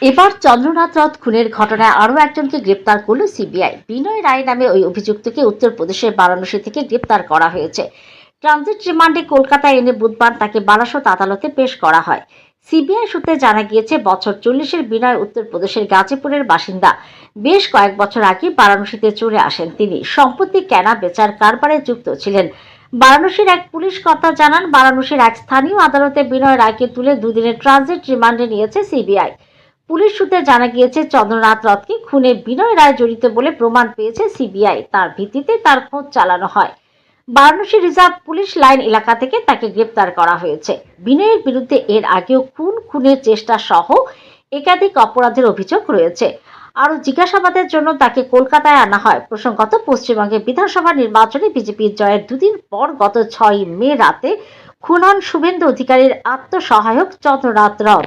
এবার চন্দ্রনাথ রথ খুনের ঘটনায় আরও একজনকে গ্রেপ্তার করল সিবিআই। বিনয় রায় নামে ওই অভিযুক্তকে উত্তরপ্রদেশের বারাণসী থেকে গ্রেপ্তার করা হয়েছে। ট্রানজিট রিমান্ডে কলকাতায় এনে বুধবার তাকে বারাসত আদালতে পেশ করা হয়। সিবিআই সূত্রে জানা গিয়েছে, বছর 40-এর বিনয় উত্তরপ্রদেশের গাজীপুরের বাসিন্দা। বেশ কয়েক বছর আগে বারাণসীতে চলে আসেন তিনি। সম্পত্তি কেনা বেচার কারবারে যুক্ত ছিলেন। বারাণসীর এক পুলিশ কর্তা জানান, বারাণসীর এক স্থানীয় আদালতে বিনয় রায়কে তুলে দুদিনের ট্রানজিট রিমান্ডে নিয়েছে সিবিআই। পুলিশ সূত্রে জানা গিয়েছে, চন্দ্রনাথ রথকে খুনে বিনয় রায় জড়িত বলে প্রমাণ পেয়েছে সিবিআই। তার ভিত্তিতে তার খোঁজ চালানো হয়। বারাণসী রিজার্ভ পুলিশ লাইন এলাকা থেকে তাকে গ্রেপ্তার করা হয়েছে। বিনয়ের বিরুদ্ধে এর আগেও খুনের চেষ্টা সহ একাধিক অপরাধের অভিযোগ রয়েছে। আরও জিজ্ঞাসাবাদের জন্য তাকে কলকাতায় আনা হয়। প্রসঙ্গত, পশ্চিমবঙ্গে বিধানসভা নির্বাচনে বিজেপির জয়ের দুদিন পর গত 6 মে রাতে খুন হন শুভেন্দু অধিকারীর আত্মসহায়ক চন্দ্রনাথ রথ।